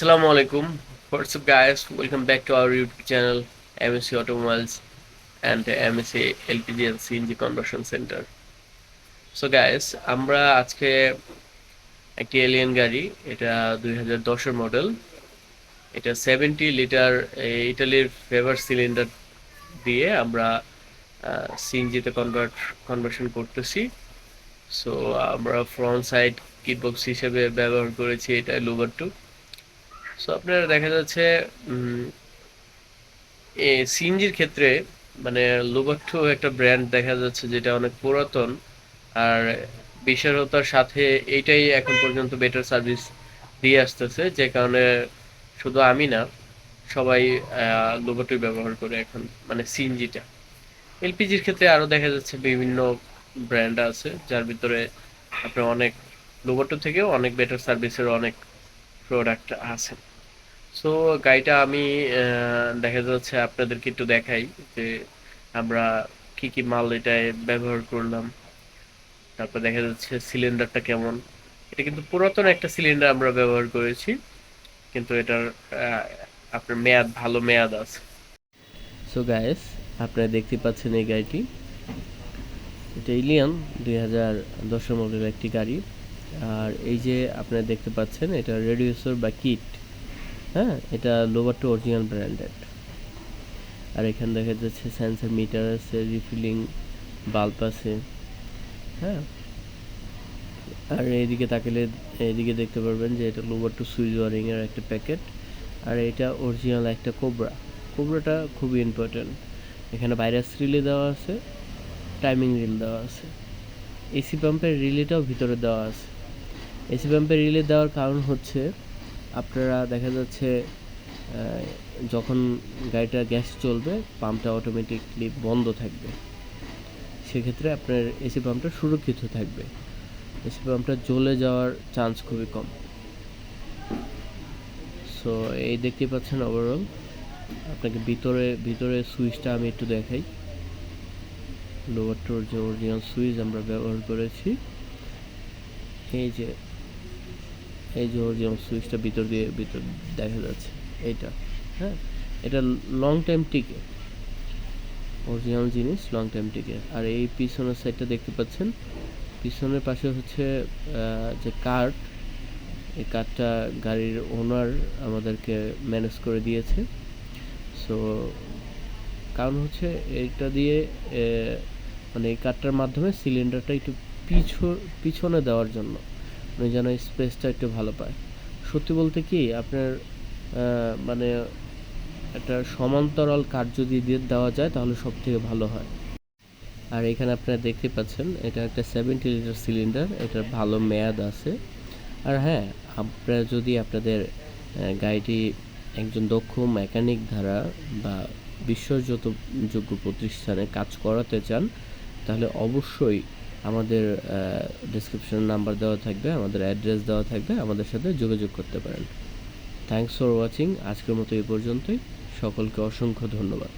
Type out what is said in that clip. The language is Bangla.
Assalamu alaikum. What's up, guys? Welcome back to our YouTube channel, MSC Automobiles and MSC LPG and CNG Conversion Center. So, guys, আমরা আজকে একটি এলিয়ান গাড়ি, এটা 2010-এর মডেল, এটা 70 লিটার ইটালির ফেভার সিলিন্ডার দিয়ে আমরা সিএনজিতে কনভার্সন করতেছি। সো আমরা ফ্রন্ট সাইড কিটবক্স হিসেবে ব্যবহার করেছি এটা লুভার 2। সো আপনারা দেখা যাচ্ছে সিএনজির ক্ষেত্রে মানে লুভার 2 একটা ব্র্যান্ড দেখা যাচ্ছে যেটা অনেক পুরাতন, আর বিশেষতার সাথে এইটাই এখন পর্যন্ত বেটার সার্ভিস দিয়ে আসতেছে, যে কারণে শুধু আমি না, সবাই লুভার 2 ব্যবহার করে এখন, মানে সিএনজিটা। এলপিজির ক্ষেত্রে আরো দেখা যাচ্ছে বিভিন্ন ব্র্যান্ড আছে, যার ভিতরে আপনার অনেক লুভার 2 থেকেও অনেক বেটার সার্ভিসের অনেক প্রোডাক্ট আছে। সো গাড়িটা আমি দেখা যাচ্ছে আপনাদেরকে একটু দেখাই যে আমরা কি কি মাল এটায় ব্যবহার করলাম। তারপর দেখা যাচ্ছে সিলিন্ডারটা কেমন। এটা কিন্তু পুরাতন একটা সিলিন্ডার আমরা ব্যবহার করেছি, কিন্তু এটার আহ, আপনার ভালো মেয়াদ আছে। সো গাইস, আপনারা দেখতে পাচ্ছেন এই গাড়িটি, এটা ইলিয়ান 2010 মডেলের একটি গাড়ি। আর এই যে আপনারা দেখতে পাচ্ছেন, এটা রেডিউসার বা কিট, হ্যাঁ, এটা লুভার 2 অরিজিনাল ব্র্যান্ডেড। আর এখানে দেখা যাচ্ছে সেন্সর মিটার আছে, রিফিলিং বাল্ব আছে, হ্যাঁ। আর এইদিকে তাকালে এইদিকে দেখতে পারবেন যে এটা লুভার 2 সুইচ ওয়ারিং এর একটা প্যাকেট। আর এটা অরিজিনাল একটা কোবরাটা খুবই ইম্পর্টেন্ট। এখানে ভাইরাস রিলে দেওয়া আছে, টাইমিং রিল দেওয়া আছে, এসি পাম্পের রিলেটাও ভিতরে দেওয়া আছে। এসি পাম্পের রিলে দেওয়ার কারণ হচ্ছে আপনারা দেখা যাচ্ছে যখন গাড়িটা গ্যাস চলবে, পাম্পটা অটোমেটিকলি বন্ধ থাকবে, সেক্ষেত্রে আপনার এসি পাম্পটা সুরক্ষিত থাকবে, এসি পাম্পটা জ্বলে যাওয়ার চান্স খুবই কম। সো এই দেখতে পাচ্ছেন ওভারঅল। আপনাকে ভিতরে ভিতরে সুইচটা আমি একটু দেখাই। লুভার 2 যে অরিজিনাল সুইচ আমরা ব্যবহার করেছি, এই যে অরিজিনাল সুইচটা ভিতর দেখা যাচ্ছে এইটা, হ্যাঁ। এটা লং টাইম টিকে, অরিজিনাল জিনিস লং টাইম টিকে। আর এই পিছনের সাইডটা দেখতে পাচ্ছেন, পিছনের পাশে হচ্ছে যে কার্ড, এই কার্ডটা গাড়ির ওনার আমাদেরকে ম্যানেজ করে দিয়েছে। সো কারণ হচ্ছে এটা দিয়ে মানে এই কার্ডটার মাধ্যমে সিলিন্ডারটা একটু পিছনে দেওয়ার জন্য, মানে যেন স্পেসটা একটু ভালো পায়। সত্যি বলতে কি, আপনার মানে একটা সমান্তরাল কাঠ যদি দেওয়া যায় তাহলে সব থেকে ভালো হয়। আর এখানে আপনারা দেখতে পাচ্ছেন, এটা একটা 70 লিটার সিলিন্ডার, এটার ভালো মেয়াদ আছে। আর হ্যাঁ, আপনারা যদি আপনাদের গাড়িটি একজন দক্ষ মেকানিক দ্বারা বা বিশ্বাসযোগ্য প্রতিষ্ঠানে কাজ করাতে চান, তাহলে অবশ্যই আমাদের ডেসক্রিপশনে নাম্বার দেওয়া থাকবে, আমাদের অ্যাড্রেস দেওয়া থাকবে, আমাদের সাথে যোগাযোগ করতে পারেন। Thanks for watching. আজকের মতো এই পর্যন্তই। সকলকে অসংখ্য ধন্যবাদ।